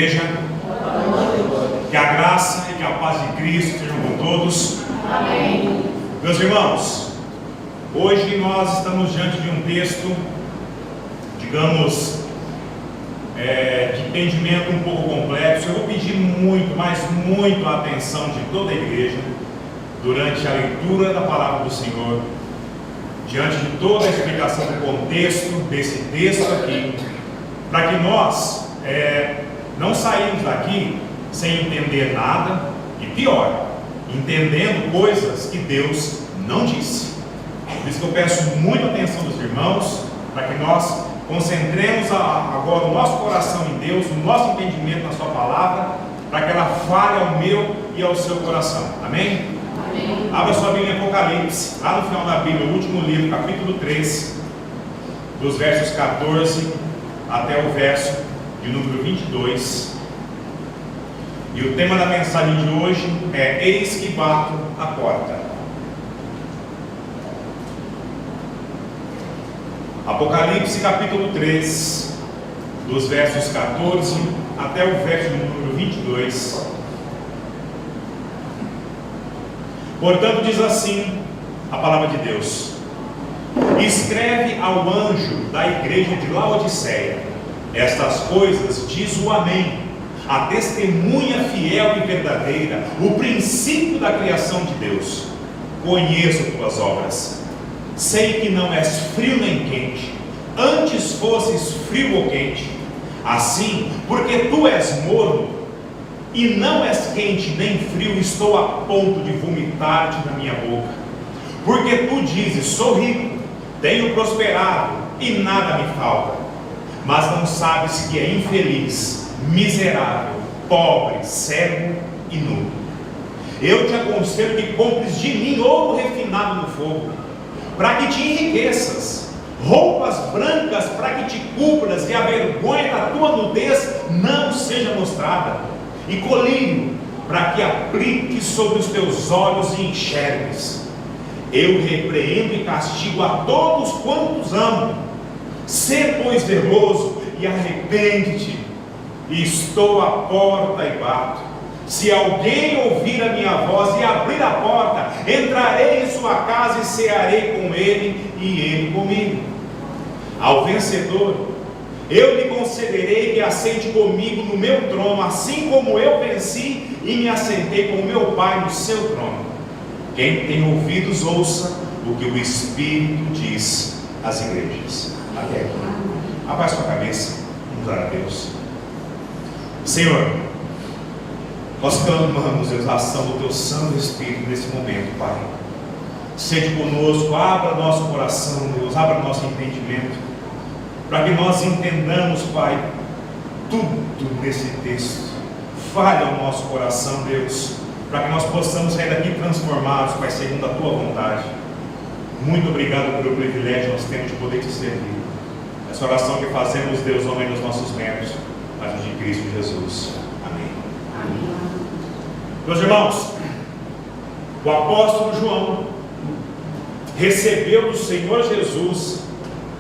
igreja. Que a graça e que a paz de Cristo sejam com todos. Amém. Meus irmãos, hoje nós estamos diante de um texto, digamos, de entendimento um pouco complexo. Eu vou pedir muito, mas muito a atenção de toda a igreja durante a leitura da palavra do Senhor, diante de toda a explicação do contexto desse texto aqui, para que nós não saímos daqui sem entender nada e, pior, entendendo coisas que Deus não disse. Por isso que eu peço muita atenção dos irmãos, para que nós concentremos agora o nosso coração em Deus, o nosso entendimento na sua palavra, para que ela fale ao meu e ao seu coração. Amém? Amém. Abra sua Bíblia em Apocalipse, lá no final da Bíblia, o último livro, capítulo 3, dos versos 14 até o verso de número 22. E o tema da mensagem de hoje é: Eis que bato a porta. Apocalipse capítulo 3, dos versos 14 até o verso de número 22. Portanto, diz assim a palavra de Deus: Escreve ao anjo da igreja de Laodiceia: Estas coisas diz o Amém, a testemunha fiel e verdadeira, o princípio da criação de Deus. Conheço tuas obras, sei que não és frio nem quente. Antes fosses frio ou quente. Assim, porque tu és morno e não és quente nem frio, estou a ponto de vomitar-te na minha boca. Porque tu dizes: sou rico, tenho prosperado e nada me falta, mas não sabes que é infeliz, miserável, pobre, cego e nu. Eu te aconselho que compres de mim ouro refinado no fogo, para que te enriqueças, roupas brancas para que te cubras e a vergonha da tua nudez não seja mostrada, e colírio para que apliques sobre os teus olhos e enxergues. Eu repreendo e castigo a todos quantos amo. Sê, pois, zeloso e arrepende-te. Estou à porta e bato. Se alguém ouvir a minha voz e abrir a porta, entrarei em sua casa e cearei com ele e ele comigo. Ao vencedor, eu lhe concederei que assente comigo no meu trono, assim como eu venci e me assentei com meu Pai no seu trono. Quem tem ouvidos, ouça o que o Espírito diz às igrejas. Até aqui. Abaixe sua cabeça, vamos orar a Deus. Senhor, nós clamamos a exaustão do Teu Santo Espírito nesse momento, Pai. Sede conosco, abra nosso coração, Deus, abra nosso entendimento, para que nós entendamos, Pai, tudo nesse texto. Fale ao nosso coração, Deus, para que nós possamos sair daqui transformados, Pai, segundo a Tua vontade. Muito obrigado pelo privilégio que nós temos de poder Te servir. Essa oração que fazemos, Deus, não é nos nossos méritos, mas de Cristo Jesus. Amém. Amém. Meus irmãos, o apóstolo João recebeu do Senhor Jesus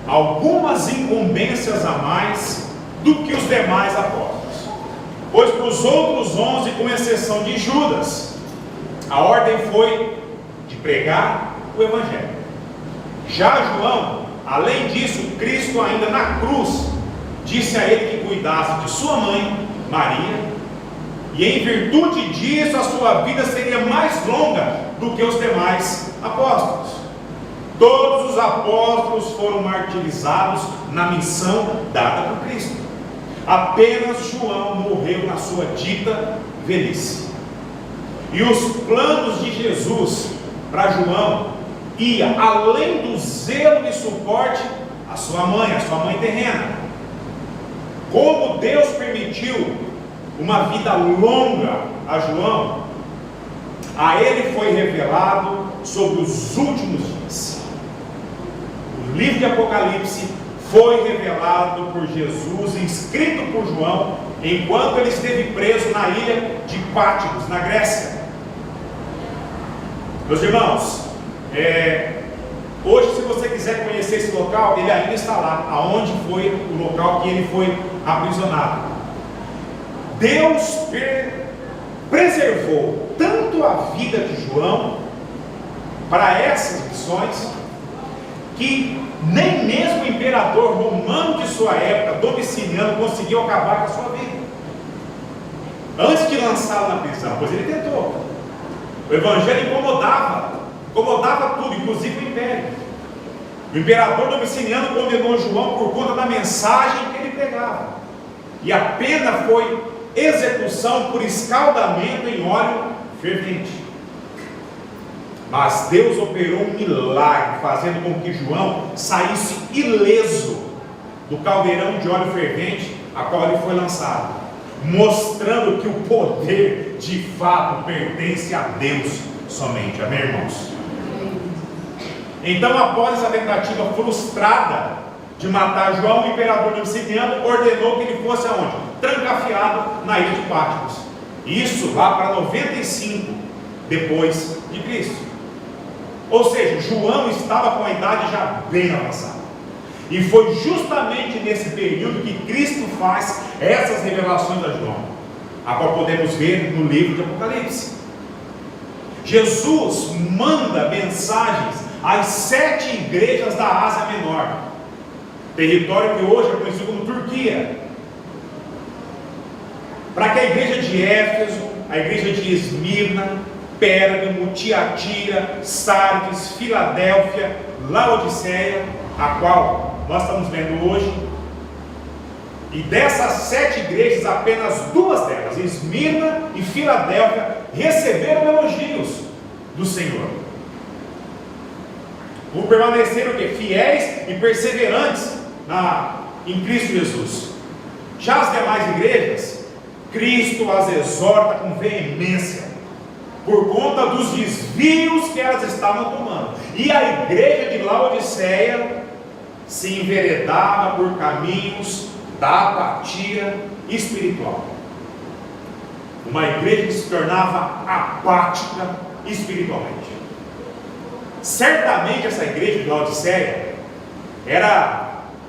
algumas incumbências a mais do que os demais apóstolos, pois para os outros 11, com exceção de Judas, a ordem foi de pregar o Evangelho. Já João, além disso, Cristo ainda na cruz disse a ele que cuidasse de sua mãe, Maria, e em virtude disso a sua vida seria mais longa do que os demais apóstolos. Todos os apóstolos foram martirizados na missão dada por Cristo. Apenas João morreu na sua dita velhice. E os planos de Jesus para João ia além do zelo e suporte à sua mãe terrena. Como Deus permitiu uma vida longa a João, a ele foi revelado sobre os últimos dias. O livro de Apocalipse foi revelado por Jesus, escrito por João, enquanto ele esteve preso na ilha de Pátimos, na Grécia. Meus irmãos, hoje, se você quiser conhecer esse local, ele ainda está lá, aonde foi o local que ele foi aprisionado. Deus preservou tanto a vida de João para essas missões, que nem mesmo o imperador romano de sua época, Domiciano, conseguiu acabar com a sua vida antes de lançá-lo na prisão, pois ele tentou. O evangelho incomodava tudo, inclusive o império. O imperador Domiciano condenou João por conta da mensagem que ele pregava, e a pena foi execução por escaldamento em óleo fervente. Mas Deus operou um milagre, fazendo com que João saísse ileso do caldeirão de óleo fervente a qual ele foi lançado, mostrando que o poder de fato pertence a Deus somente. Amém, irmãos? Então, após essa tentativa frustrada de matar João, o imperador Domiciano ordenou que ele fosse aonde? Trancafiado na ilha de Patmos. Isso lá para 95 depois de Cristo. Ou seja, João estava com a idade já bem avançada. E foi justamente nesse período que Cristo faz essas revelações a João, a qual podemos ver no livro de Apocalipse. Jesus manda mensagens às 7 igrejas da Ásia Menor, território que hoje é conhecido como Turquia, para que a igreja de Éfeso, a igreja de Esmirna, Pérgamo, Tiatira, Sardes, Filadélfia, Laodiceia, a qual nós estamos vendo hoje, e dessas 7 igrejas, apenas 2 delas, Esmirna e Filadélfia, receberam elogios do Senhor, por permanecerem fiéis e perseverantes em Cristo Jesus. Já as demais igrejas, Cristo as exorta com veemência, por conta dos desvios que elas estavam tomando. E a igreja de Laodiceia se enveredava por caminhos da apatia espiritual. Uma igreja que se tornava apática espiritualmente. Certamente essa igreja de Laodiceia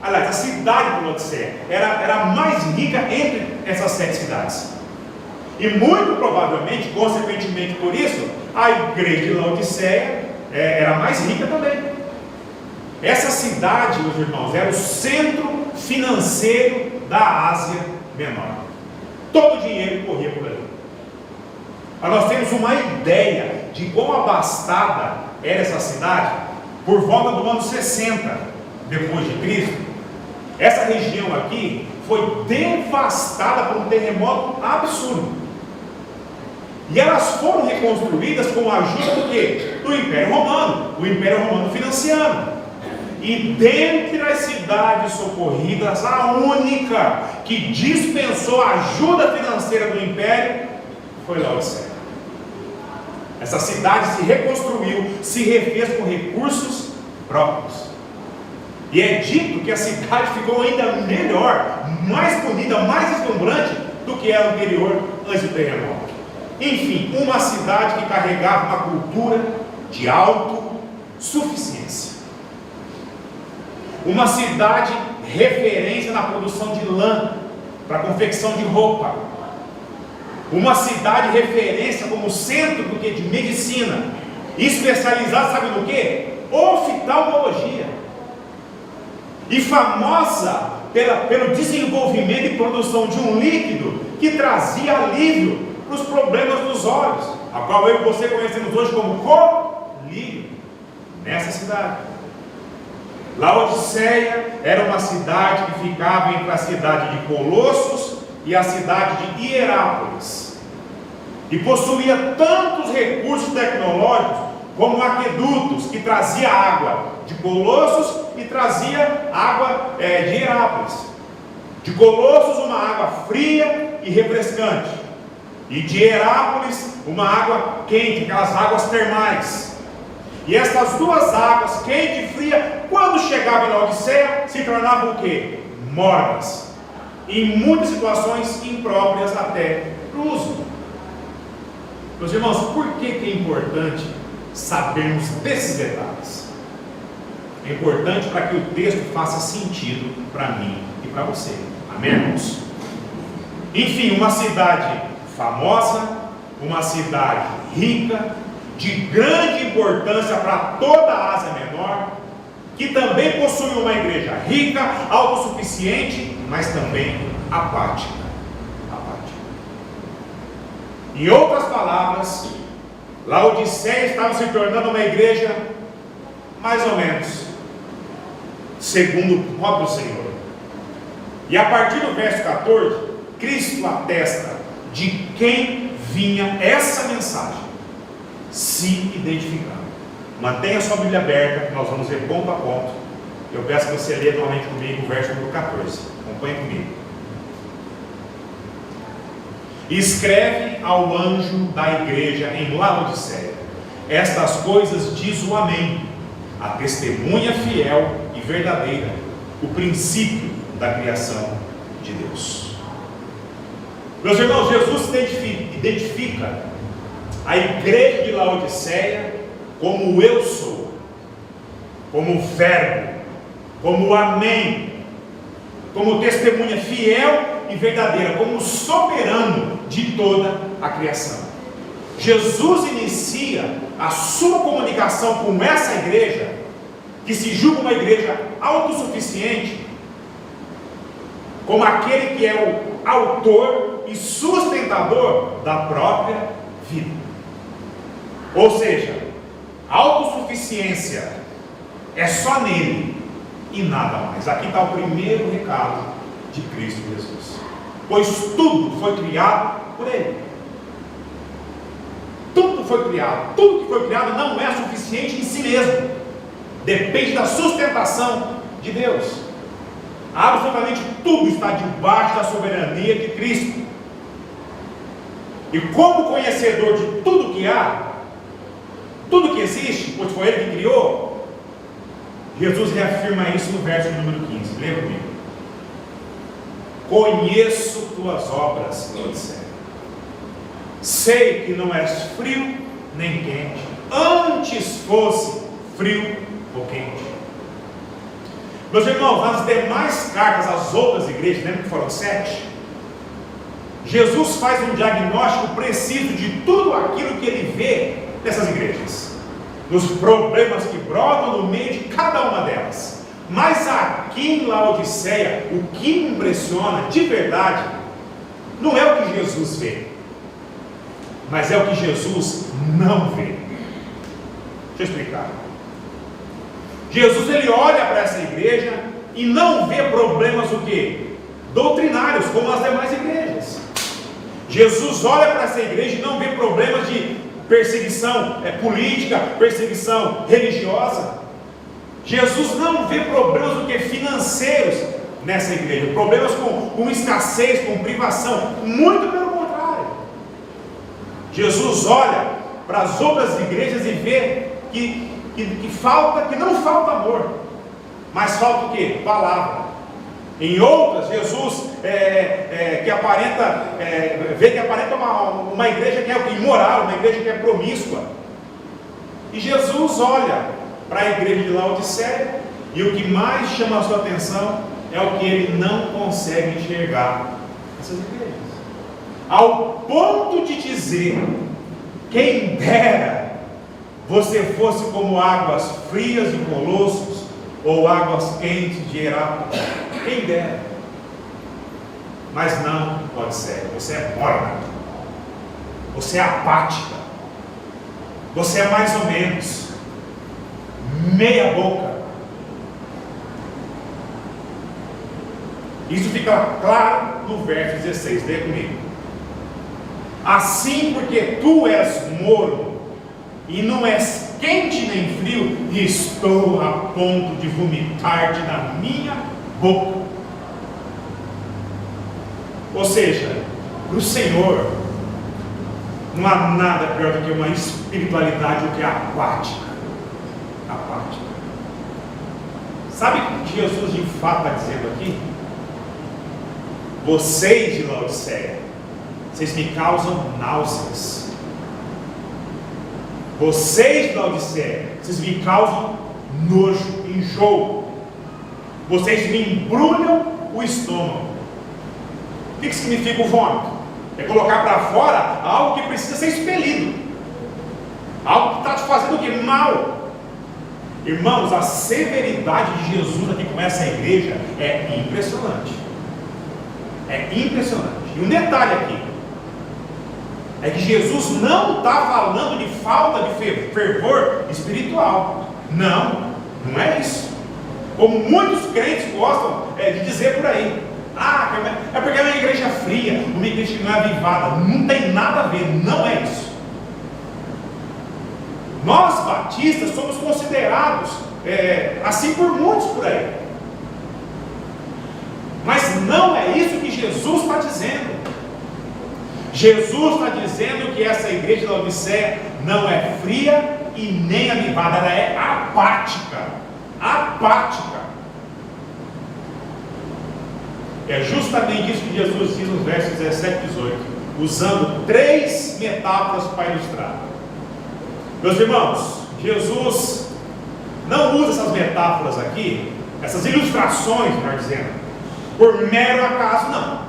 a cidade de Laodiceia era a mais rica entre essas 7 cidades. E muito provavelmente, consequentemente por isso, a igreja de Laodiceia era mais rica também. Essa cidade, meus irmãos, era o centro financeiro da Ásia Menor. Todo o dinheiro corria por ali. Mas nós temos uma ideia de quão abastada era essa cidade por volta do ano 60 depois de Cristo. Essa região aqui foi devastada por um terremoto absurdo. E elas foram reconstruídas com a ajuda do quê? Do Império Romano, o Império Romano financiando. E dentre as cidades socorridas, a única que dispensou a ajuda financeira do Império foi Laodiceia. Essa cidade se reconstruiu, se refez com recursos próprios. E é dito que a cidade ficou ainda melhor, mais bonita, mais deslumbrante do que era anterior antes do terremoto. Enfim, uma cidade que carregava uma cultura de autossuficiência. Uma cidade referência na produção de lã para confecção de roupa. Uma cidade referência como centro do que? De medicina, especializada, sabe no que? Oftalmologia. E famosa pelo desenvolvimento e produção de um líquido que trazia alívio para os problemas dos olhos, a qual eu e você conhecemos hoje como colírio, nessa cidade. Laodiceia era uma cidade que ficava entre a cidade de Colossos e a cidade de Hierápolis, e possuía tantos recursos tecnológicos como aquedutos que trazia água de Colossos e trazia água de Hierápolis. De Colossos, uma água fria e refrescante, e de Hierápolis uma água quente, aquelas águas termais. E essas duas águas, quente e fria, quando chegavam em Laodiceia, se tornavam o quê? Mornas, em muitas situações impróprias até para o uso. Meus irmãos, por que é importante sabermos desses detalhes? É importante para que o texto faça sentido para mim e para você. Amém, irmãos? Enfim, uma cidade famosa, uma cidade rica, de grande importância para toda a Ásia Menor, que também possui uma igreja rica, autossuficiente, mas também apática. Em outras palavras, Laodiceia estava se tornando uma igreja mais ou menos segundo o próprio Senhor. E a partir do verso 14, Cristo atesta de quem vinha essa mensagem, se identificando. Mantenha sua Bíblia aberta, nós vamos ver ponto a ponto. Eu peço que você leia novamente comigo o verso número 14. Acompanhe comigo. Escreve ao anjo da igreja em Laodiceia: estas coisas diz o Amém, a testemunha fiel e verdadeira, o princípio da criação de Deus. Meus irmãos, Jesus identifica a igreja de Laodiceia como eu sou, como o verbo, como o Amém, como testemunha fiel e verdadeira, como soberano de toda a criação. Jesus inicia a sua comunicação com essa igreja, que se julga uma igreja autossuficiente, como aquele que é o autor e sustentador da própria vida. Ou seja, a autossuficiência é só nele e nada mais. Aqui está o primeiro recado de Cristo Jesus. Pois tudo foi criado por Ele. Tudo foi criado. Tudo que foi criado não é suficiente em si mesmo. Depende da sustentação de Deus. Absolutamente tudo está debaixo da soberania de Cristo. E como conhecedor de tudo que há, tudo que existe, pois foi Ele que criou, Jesus reafirma isso no verso número 15. Leia comigo. Conheço tuas obras, Laodiceia. Sei que não és frio nem quente. Antes fosse frio ou quente. Meus irmãos, nas demais cartas às outras igrejas, lembra que foram 7? Jesus faz um diagnóstico preciso de tudo aquilo que ele vê nessas igrejas, nos problemas que brotam no meio de cada uma delas. Mas aqui em Laodiceia, o que me impressiona de verdade não é o que Jesus vê, mas é o que Jesus não vê. Deixa eu explicar. Jesus, ele olha para essa igreja e não vê problemas o quê? Doutrinários, como as demais igrejas. Jesus olha para essa igreja e não vê problemas de perseguição política, perseguição religiosa. Jesus não vê problemas do que financeiros nessa igreja, problemas com escassez, com privação, muito pelo contrário. Jesus olha para as outras igrejas e vê que não falta amor, mas falta o quê? Palavra. Em outras, Jesus vê que aparenta uma igreja que é imoral, uma igreja que é promíscua. E Jesus olha para a igreja de Laodiceia, e o que mais chama a sua atenção é o que ele não consegue enxergar nessas igrejas, ao ponto de dizer: quem dera você fosse como águas frias de Colossos, ou águas quentes de Herápolis. Quem dera. Mas não pode ser. Você é morna, você é apática, você é mais ou menos, meia boca. Isso fica claro no verso 16, lê comigo. Assim, porque tu és morno e não és quente nem frio, estou a ponto de vomitar-te na minha boca. Ou seja, para o Senhor não há nada pior do que uma espiritualidade que é apática. Sabe o que Jesus de fato está dizendo aqui? Vocês de Laodiceia, vocês me causam náuseas. Vocês de Laodiceia, vocês me causam nojo, enjoo. Vocês me embrulham o estômago. O que significa o vômito? É colocar para fora algo que precisa ser expelido, algo que está te fazendo o que? Mal. Irmãos, a severidade de Jesus aqui com essa igreja é impressionante. É impressionante. E um detalhe aqui é que Jesus não está falando de falta de fervor espiritual. Não, não é isso. Como muitos crentes gostam de dizer por aí. É porque é uma igreja fria, uma igreja que não é avivada. Não tem nada a ver, não é isso. Nós batistas somos considerados assim por muitos por aí. Mas não é isso que Jesus está dizendo. Jesus está dizendo que essa igreja da Laodiceia não é fria e nem avivada, ela é apática. Apática. É justamente isso que Jesus diz nos versos 17 e 18, usando 3 metáforas para ilustrar. Meus irmãos, Jesus não usa essas metáforas aqui, essas ilustrações, melhor dizendo, por mero acaso, não.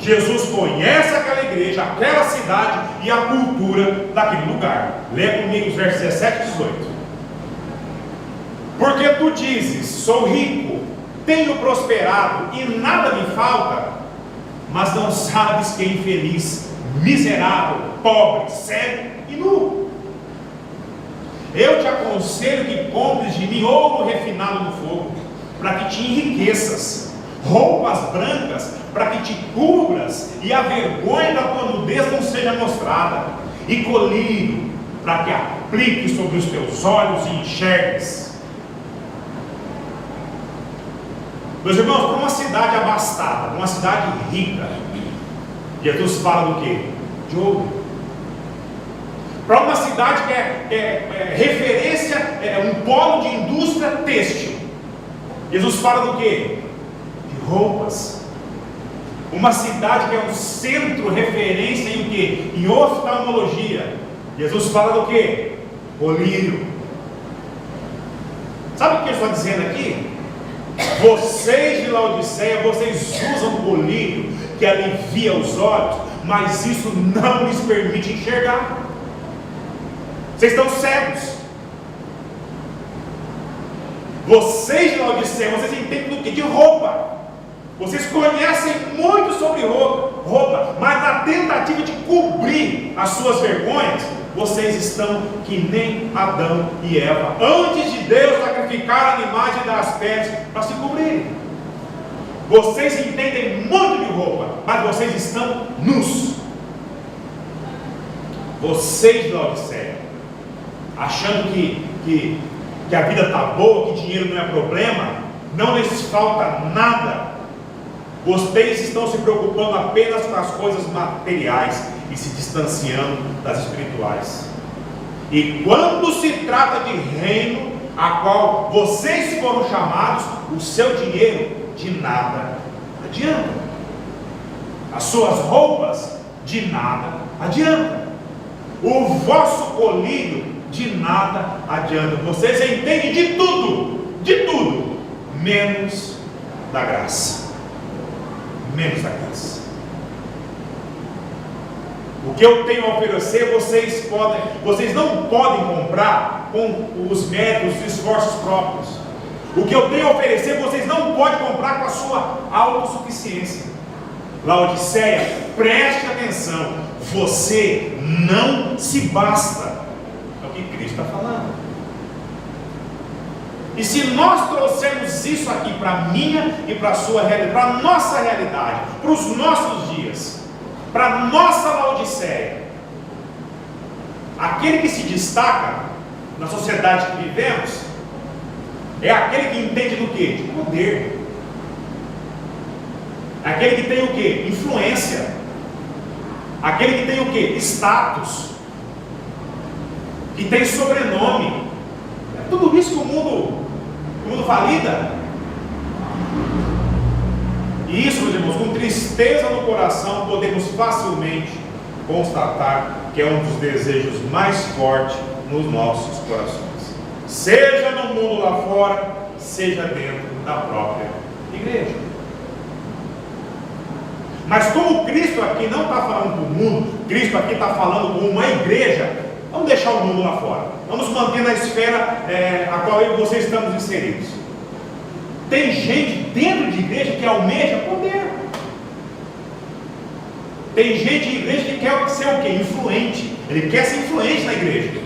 Jesus conhece aquela igreja, aquela cidade e a cultura daquele lugar. Leia comigo os versos 17 e 18. Porque tu dizes, sou rico, tenho prosperado e nada me falta, mas não sabes que é infeliz, miserável, pobre, cego e nu. Eu te aconselho que compres de mim ouro refinado no fogo, para que te enriqueças, roupas brancas, para que te cubras e a vergonha da tua nudez não seja mostrada, e colírio, para que aplique sobre os teus olhos e enxergues. Meus irmãos, para uma cidade abastada, uma cidade rica, Jesus fala do quê? De ouro. Para uma cidade que é referência, um polo de indústria têxtil, Jesus fala do quê? De roupas. Uma cidade que é um centro referência em o quê? Em oftalmologia. Jesus fala do quê? Colírio. Sabe o que ele está dizendo aqui? Vocês de Laodiceia, vocês usam colírio que alivia os olhos, mas isso não lhes permite enxergar. Vocês estão cegos. Vocês de Laodiceia, vocês entendem do que? De roupa. Vocês conhecem muito sobre roupa, mas na tentativa de cobrir as suas vergonhas, vocês estão que nem Adão e Eva, antes de Deus sacrificar animais e dar as peles para se cobrirem. Vocês entendem muito de roupa, mas vocês estão nus. Vocês de Laodiceia, achando que a vida está boa, que dinheiro não é problema, não lhes falta nada. Vocês estão se preocupando apenas com as coisas materiais e se distanciando das espirituais. E quando se trata de reino, a qual vocês foram chamados, o seu dinheiro de nada adianta. As suas roupas de nada adianta. O vosso colírio de nada adianta. Vocês entendem de tudo, menos da graça. Menos da graça. O que eu tenho a oferecer, vocês não podem comprar com os méritos e esforços próprios. O que eu tenho a oferecer, vocês não podem comprar com a sua autossuficiência. Laodiceia, preste atenção. Você não se basta. É o que Cristo está falando. E se nós trouxermos isso aqui para a minha e para a sua realidade, para a nossa realidade, para os nossos dias, para a nossa Laodiceia, aquele que se destaca na sociedade que vivemos é aquele que entende do quê? De poder. Aquele que tem o quê? Influência. Aquele que tem o quê? Status. Que tem sobrenome. É tudo isso que o mundo valida. E isso, meus irmãos, com tristeza no coração, podemos facilmente constatar que é um dos desejos mais fortes nos nossos corações, seja no mundo lá fora, seja dentro da própria igreja. Mas como Cristo aqui não está falando com o mundo, Cristo aqui está falando com uma igreja, vamos deixar o mundo lá fora. Vamos manter na esfera a qual eu e você estamos inseridos. Tem gente dentro de igreja que almeja poder. Tem gente em igreja que quer ser o quê? Influente. Ele quer ser influente na igreja.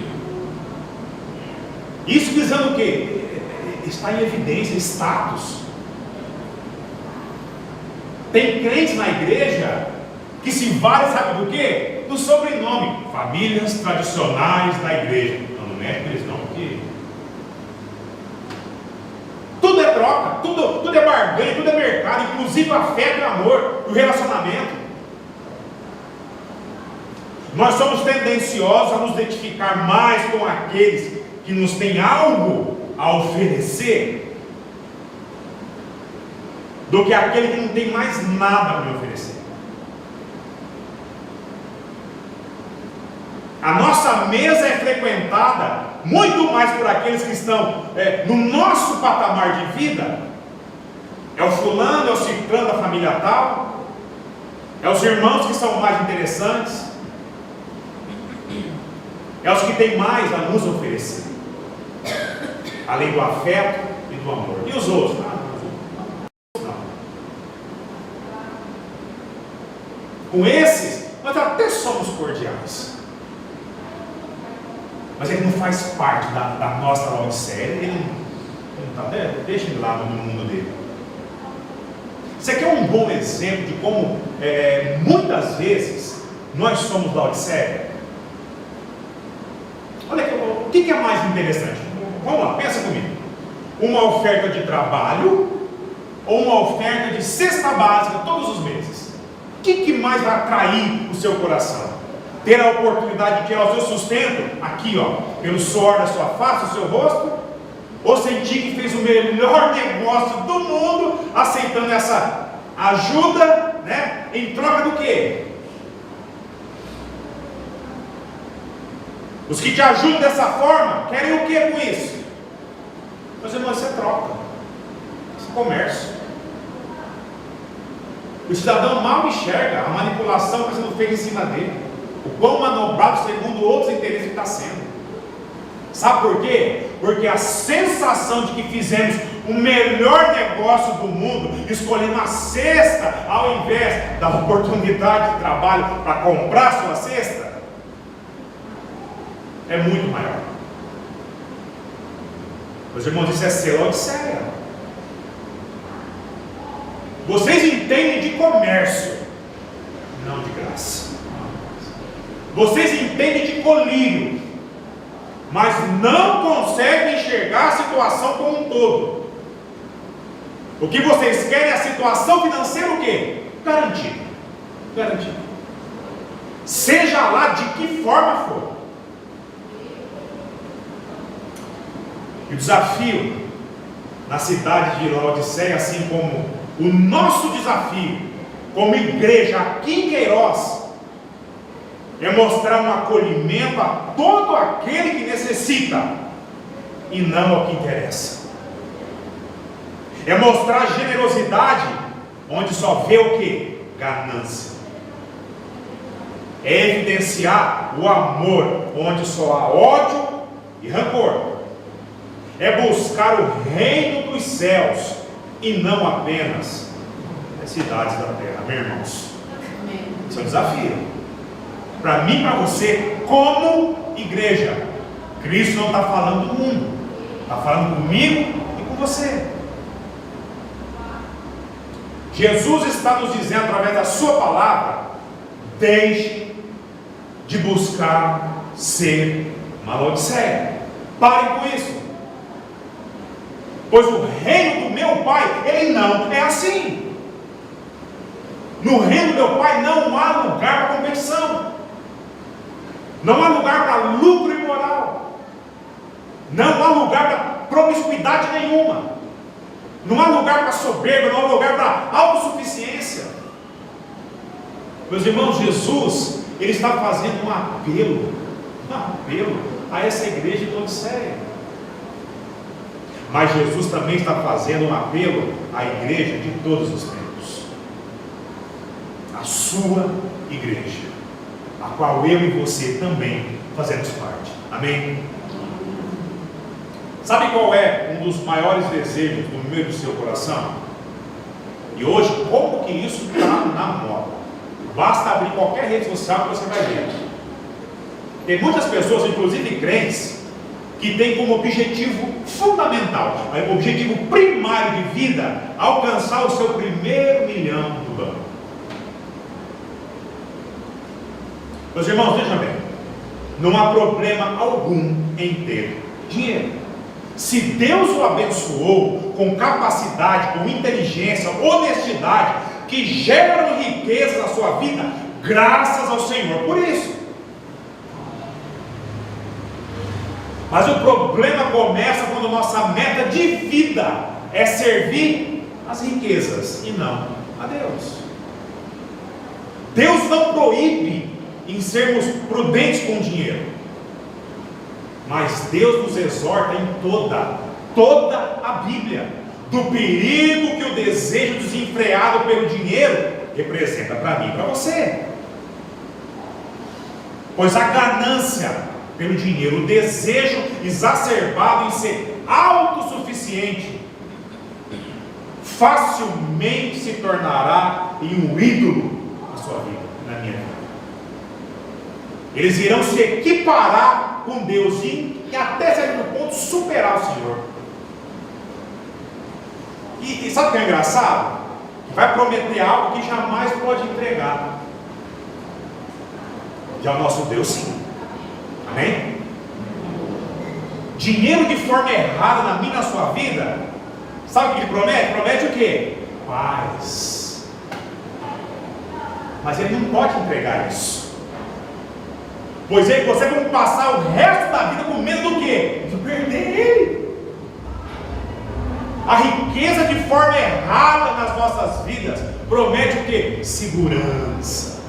Isso visando o quê? Está em evidência, status. Tem crentes na igreja que se valem, sabe do quê? Do sobrenome. Famílias tradicionais da igreja. Não é com eles não, porque tudo é troca, tudo é barganha, tudo é mercado, inclusive a fé, o amor, o relacionamento. Nós somos tendenciosos a nos identificar mais com aqueles que nos têm algo a oferecer do que aquele que não tem mais nada a me oferecer. A nossa mesa é frequentada muito mais por aqueles que estão no nosso patamar de vida. É o fulano, é o ciclano da família tal, é os irmãos que são mais interessantes, é os que têm mais a nos oferecer, além do afeto e do amor. E os outros? Não. Com esses, nós até somos cordiais, mas ele não faz parte da nossa Laodiceia. Ele não está, deixa ele lá no mundo dele. Você quer um bom exemplo de como muitas vezes nós somos Laodiceia? Olha aqui, o que é mais interessante? Vamos lá, pensa comigo. Uma oferta de trabalho ou uma oferta de cesta básica todos os meses? O que mais vai atrair o seu coração? Ter a oportunidade de tirar o seu sustento aqui, pelo suor da sua face, do seu rosto? Ou sentir que fez o melhor negócio do mundo, aceitando essa ajuda, em troca do quê? Os que te ajudam dessa forma, querem o que com isso? Meus irmãos, isso é troca, isso é comércio. O cidadão mal enxerga a manipulação que está sendo feita em cima dele, o quão manobrado segundo outros interesses está sendo. Sabe por quê? Porque a sensação de que fizemos o melhor negócio do mundo, escolhendo a cesta ao invés da oportunidade de trabalho para comprar sua cesta, é muito maior. Meus irmãos, isso é ser Laodiceia. Vocês entendem de comércio, não de graça. Vocês entendem de colírio, mas não conseguem enxergar a situação como um todo. O que vocês querem é a situação financeira o quê? Garantida. Garantida. Seja lá de que forma for. E o desafio na cidade de Laodiceia, assim como o nosso desafio como igreja aqui em Queiroz, é mostrar um acolhimento a todo aquele que necessita e não ao que interessa. É mostrar generosidade onde só vê o que? Ganância. É evidenciar o amor onde só há ódio e rancor. É buscar o reino dos céus e não apenas as cidades da terra, meus irmãos. Isso é um desafio para mim e para você como igreja. Cristo não está falando do mundo, está falando comigo e com você. Jesus está nos dizendo através da sua palavra: deixe de buscar ser uma Laodiceia. Parem com isso. Pois o reino do meu Pai, ele não é assim. No reino do meu Pai não há lugar para competição. Não há lugar para lucro imoral. Não há lugar para promiscuidade nenhuma. Não há lugar para soberba, não há lugar para autossuficiência. Meus irmãos, Jesus, ele está fazendo um apelo a essa igreja de Laodiceia. Mas Jesus também está fazendo um apelo à igreja de todos os tempos. A a sua igreja, a qual eu e você também fazemos parte. Amém? Sabe qual é um dos maiores desejos no meio do seu coração? E hoje, como que isso está na moda? Basta abrir qualquer rede social que você vai ver. Tem muitas pessoas, inclusive crentes, que têm como objetivo fundamental, o objetivo primário de vida, alcançar o seu primeiro milhão do banco. Meus irmãos, vejam bem, não há problema algum em ter dinheiro. Se Deus o abençoou com capacidade, com inteligência, honestidade, que geram riqueza na sua vida, graças ao Senhor por isso. Mas o problema começa quando nossa meta de vida é servir as riquezas e não a Deus. Deus não proíbe em sermos prudentes com o dinheiro, mas Deus nos exorta em toda a Bíblia, do perigo que o desejo desenfreado pelo dinheiro representa para mim e para você. Pois a ganância pelo dinheiro, o desejo exacerbado em ser autossuficiente, facilmente se tornará em um ídolo na sua vida, na minha vida. Eles irão se equiparar com Deus e até certo ponto superar o Senhor. E sabe o que é engraçado? Vai prometer algo que jamais pode entregar. Já o nosso Deus sim. Amém? Dinheiro de forma errada na minha e na sua vida, sabe o que ele promete? Promete o quê? Paz. Mas ele não pode entregar isso. Pois aí você vai passar o resto da vida com medo do quê? De perder ele. A riqueza de forma errada nas nossas vidas promete o quê? Segurança.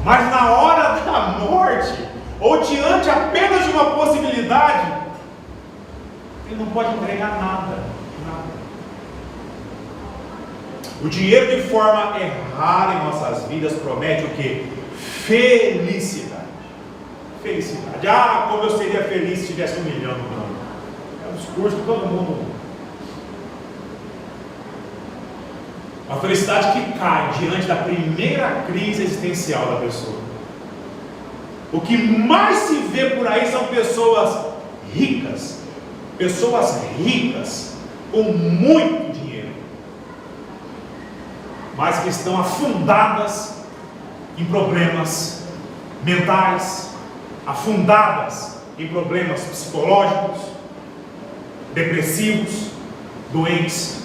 Mas na hora da morte, ou diante apenas de uma possibilidade, ele não pode entregar nada. O dinheiro de forma errada em nossas vidas promete o quê? Felicidade. Felicidade. Ah, como eu seria feliz se tivesse 1 milhão no banco. É um discurso que todo mundo. Uma felicidade que cai diante da primeira crise existencial da pessoa. O que mais se vê por aí são pessoas ricas com muito dinheiro, mas que estão afundadas em problemas mentais, afundadas em problemas psicológicos, depressivos, doentes.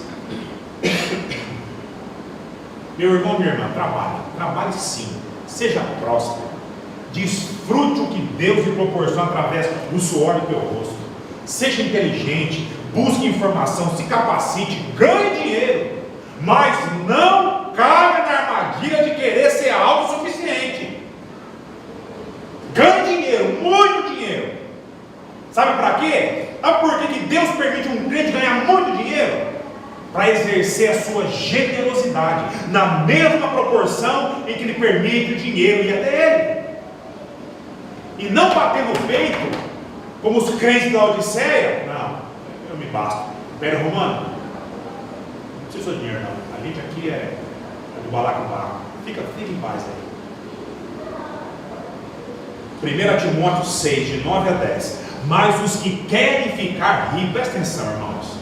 Meu irmão, minha irmã, trabalhe sim, seja próspero, desfrute o que Deus lhe proporciona através do suor do teu rosto, seja inteligente, busque informação, se capacite, ganhe dinheiro, mas não caia na armadilha de querer ser autossuficiente. Ganhe dinheiro, muito dinheiro. Sabe para quê? Sabe por que Deus permite um crente ganhar muito dinheiro? Para exercer a sua generosidade na mesma proporção em que lhe permite o dinheiro ir até ele, e não bater no peito como os crentes da Odisseia. Não, eu me basto. Império Romano, não precisa de dinheiro não, a gente aqui é do balacobaco. Fica em paz aí. 1 Timóteo 6, de 9 a 10. Mas os que querem ficar ricos, presta atenção, irmãos,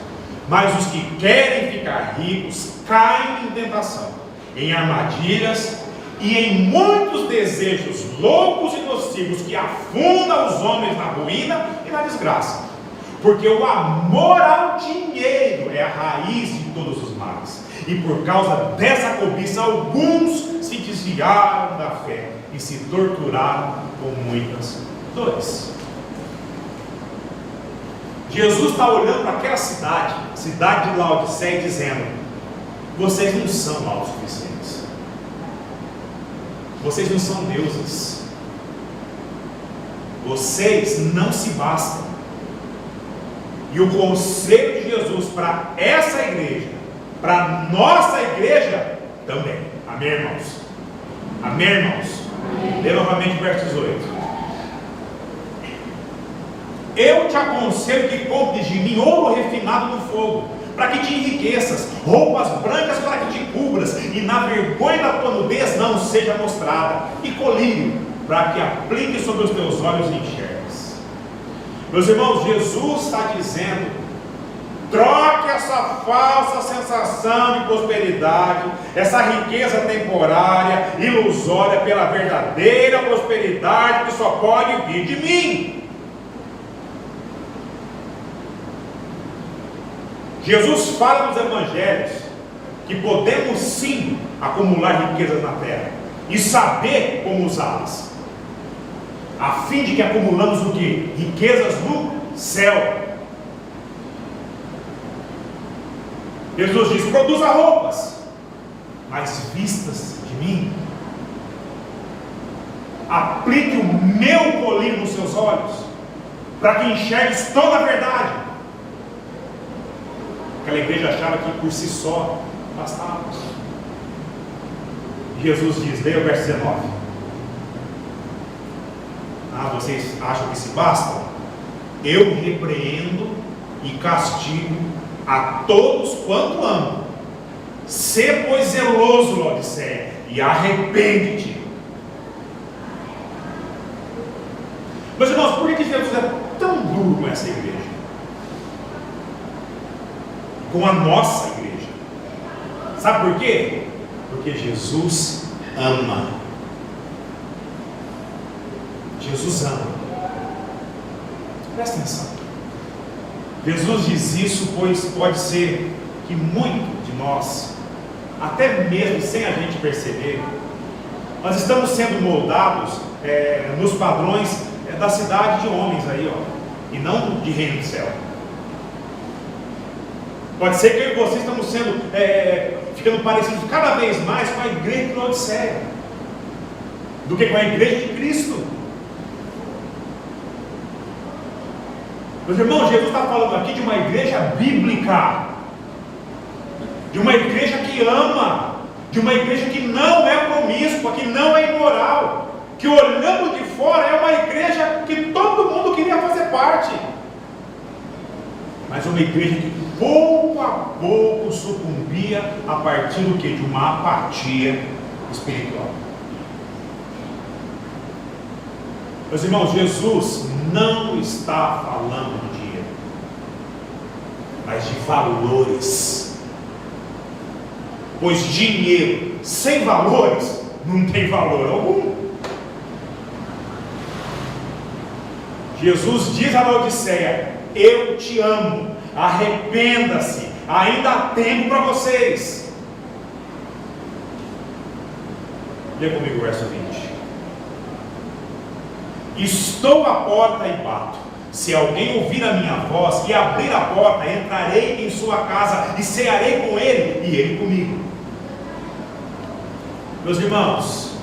mas os que querem ficar ricos caem em tentação, em armadilhas e em muitos desejos loucos e nocivos que afundam os homens na ruína e na desgraça, porque o amor ao dinheiro é a raiz de todos os males, e por causa dessa cobiça alguns se desviaram da fé e se torturaram com muitas dores. Jesus está olhando para aquela cidade de Laodiceia, dizendo: vocês não são autossuficientes, vocês não são deuses, vocês não se bastam. E o conselho de Jesus para essa igreja, para a nossa igreja também. Amém, irmãos? Amém, irmãos? Lê novamente o verso 18. Eu te aconselho que compres de mim ouro refinado no fogo, para que te enriqueças, roupas brancas para que te cubras, e na vergonha da tua nudez não seja mostrada, e colírio, para que aplique sobre os teus olhos e enxergues. Meus irmãos, Jesus está dizendo: troque essa falsa sensação de prosperidade, essa riqueza temporária, ilusória, pela verdadeira prosperidade que só pode vir de mim. Jesus fala nos evangelhos que podemos sim acumular riquezas na terra e saber como usá-las, a fim de que acumulamos o quê? Riquezas no céu. Jesus diz: produza roupas, mas vistas de mim. Aplique o meu colírio nos seus olhos, para que enxergues toda a verdade. Aquela igreja achava que por si só bastava. Jesus diz, leia o verso 19. Vocês acham que se bastam? Eu repreendo e castigo a todos quanto amo. Sê, pois, zeloso, Laodiceia, e arrepende-te. Meus irmãos, por que Jesus é tão duro com essa igreja? Com a nossa igreja? Sabe por quê? Porque Jesus ama. Jesus ama. Presta atenção. Jesus diz isso, pois pode ser que muito de nós, até mesmo sem a gente perceber, nós estamos sendo moldados nos padrões da cidade de homens aí, e não de reino do céu. Pode ser que eu e você estamos sendo ficando parecidos cada vez mais com a igreja de Laodiceia do que com a igreja de Cristo. Meus irmãos, Jesus está falando aqui de uma igreja bíblica, de uma igreja que ama, de uma igreja que não é promíscua, que não é imoral, que olhando de fora é uma igreja que todo mundo queria fazer parte, mas uma igreja que pouco a pouco sucumbia a partir do que? De uma apatia espiritual. Meus irmãos, Jesus não está falando de dinheiro, mas de valores. Pois dinheiro sem valores não tem valor algum. Jesus diz a Laodiceia: eu te amo, arrependa-se, ainda há tempo para vocês. Lê comigo o verso 20. Estou à porta e bato. Se alguém ouvir a minha voz e abrir a porta, entrarei em sua casa e cearei com ele e ele comigo. Meus irmãos,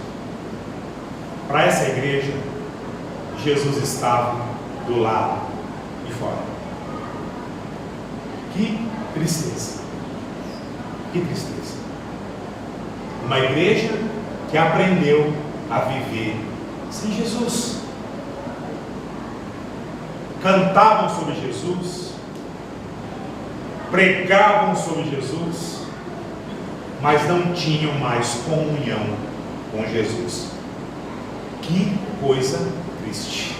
para essa igreja, Jesus estava do lado de fora. Que tristeza, que tristeza. Uma igreja que aprendeu a viver sem Jesus. Cantavam sobre Jesus, pregavam sobre Jesus, mas não tinham mais comunhão com Jesus. Que coisa triste.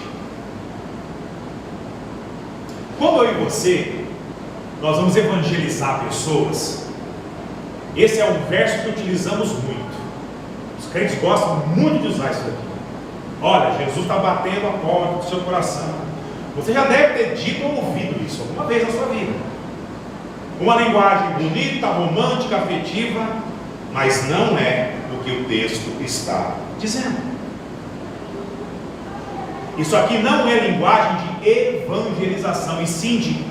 Quando eu e você, nós vamos evangelizar pessoas, esse é um verso que utilizamos muito. Os crentes gostam muito de usar isso aqui. Olha, Jesus está batendo a porta do seu coração. Você já deve ter dito ou ouvido isso alguma vez na sua vida. Uma linguagem bonita, romântica, afetiva, mas não é o que o texto está dizendo. Isso aqui não é linguagem de evangelização, e sim de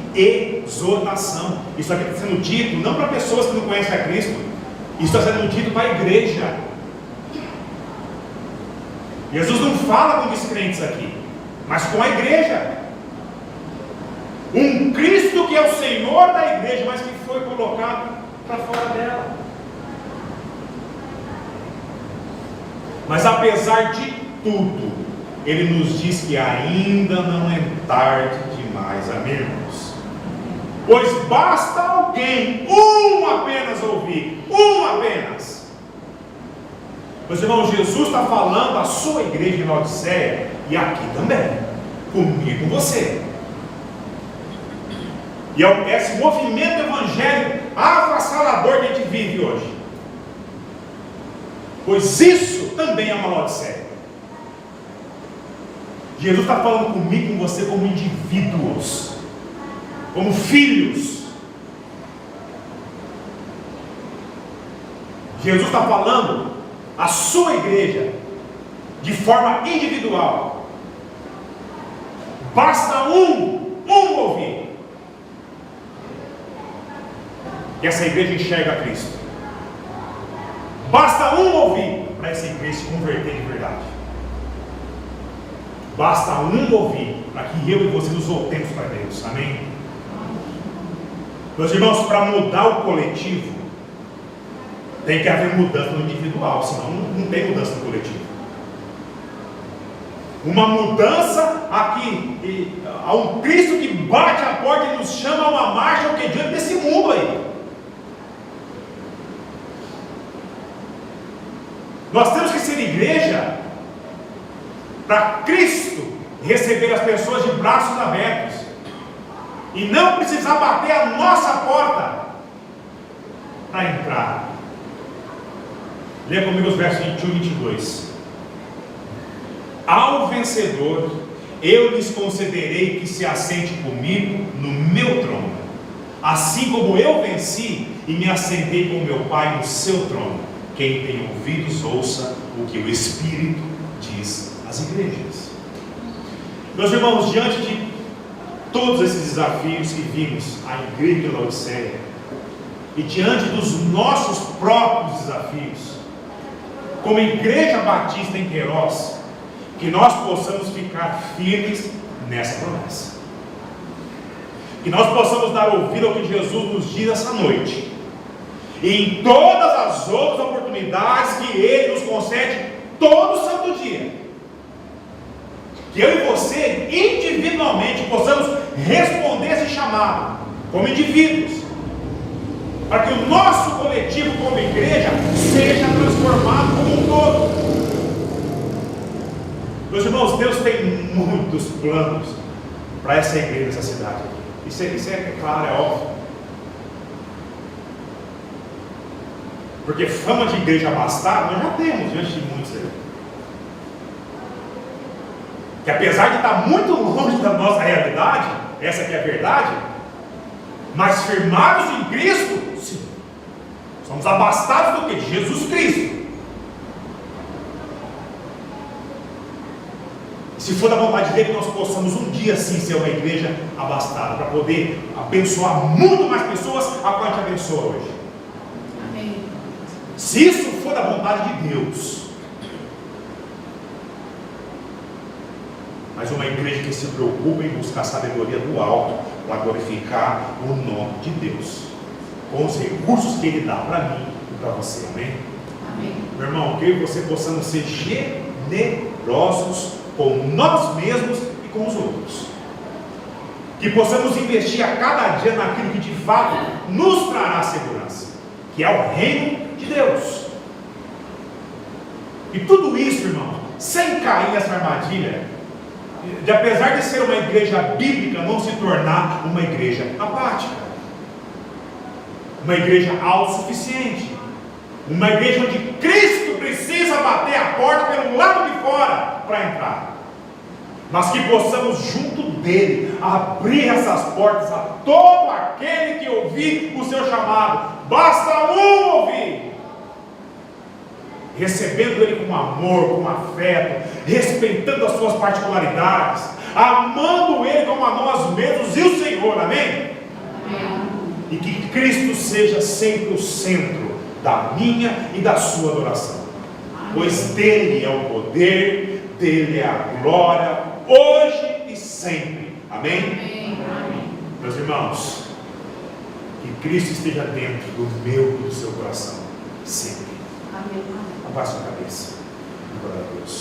exortação. Isso aqui está sendo dito não para pessoas que não conhecem a Cristo, isso está sendo dito para a igreja. Jesus não fala com descrentes aqui, mas com a igreja. Um Cristo que é o Senhor da igreja, mas que foi colocado para fora dela. Mas apesar de tudo, Ele nos diz que ainda não é tarde demais, amém, irmãos? Pois basta alguém, apenas ouvir, apenas. Meus irmãos, Jesus está falando à sua igreja em Laodiceia, e aqui também, comigo e com você. E é esse movimento evangélico avassalador que a gente vive hoje. Pois isso também é uma Laodiceia. Jesus está falando comigo e com você como indivíduos, como filhos. Jesus está falando à sua igreja de forma individual. Basta um ouvir. E essa igreja enxerga Cristo. Basta um ouvir para essa igreja se converter de verdade. Basta um ouvir para que eu e você nos voltemos para Deus. Amém? Meus irmãos, para mudar o coletivo, tem que haver mudança no individual, senão não tem mudança no coletivo. Uma mudança aqui, a um Cristo que bate a porta e nos chama a uma marcha, o que diante desse mundo aí. Nós temos que ser igreja para Cristo receber as pessoas de braços abertos e não precisar bater a nossa porta para entrar. Leia comigo os versos 21 e 22. Ao vencedor, eu lhes concederei que se assente comigo no meu trono, assim como eu venci e me assentei com meu Pai no seu trono. Quem tem ouvidos, ouça o que o Espírito diz às igrejas. Meus irmãos, diante de todos esses desafios que vimos à igreja de Laodiceia, e diante dos nossos próprios desafios, como igreja batista em Queiroz, que nós possamos ficar firmes nessa promessa, que nós possamos dar ouvido ao que Jesus nos diz essa noite, e em todas as outras oportunidades que Ele nos concede todo santo dia, que eu e você individualmente possamos responder esse chamado como indivíduos, para que o nosso coletivo como igreja seja transformado como um todo. Meus irmãos, Deus tem muitos planos para essa igreja, essa cidade. Isso é claro, é óbvio. Porque fama de igreja abastada nós já temos diante de muitos aí. Que apesar de estar muito longe da nossa realidade, essa que é a verdade, mas firmados em Cristo, sim. Somos abastados do que? De Jesus Cristo. Se for da vontade dele, nós possamos um dia sim ser uma igreja abastada, para poder abençoar muito mais pessoas a qual a gente abençoa hoje. Amém. Se isso for da vontade de Deus. Mas uma igreja que se preocupa em buscar a sabedoria do alto para glorificar o nome de Deus, com os recursos que Ele dá para mim e para você, amém? Amém. Meu irmão, que eu e você possamos ser generosos com nós mesmos e com os outros, que possamos investir a cada dia naquilo que de fato nos trará segurança, que é o reino de Deus. E tudo isso, irmão, sem cair nessa armadilha de, apesar de ser uma igreja bíblica, não se tornar uma igreja apática, uma igreja autossuficiente, uma igreja onde Cristo precisa bater a porta pelo lado de fora para entrar, mas que possamos junto dele abrir essas portas a todo aquele que ouvir o seu chamado. Basta um ouvir, recebendo ele com amor, com afeto, respeitando as suas particularidades, amando ele como a nós mesmos e o Senhor, amém? Amém. E que Cristo seja sempre o centro da minha e da sua adoração, pois dele é o poder, dele é a glória, hoje e sempre, amém? Amém. Meus irmãos, que Cristo esteja dentro do meu e do seu coração, sempre. Amém. Abaixe a cabeça. Glória a Deus.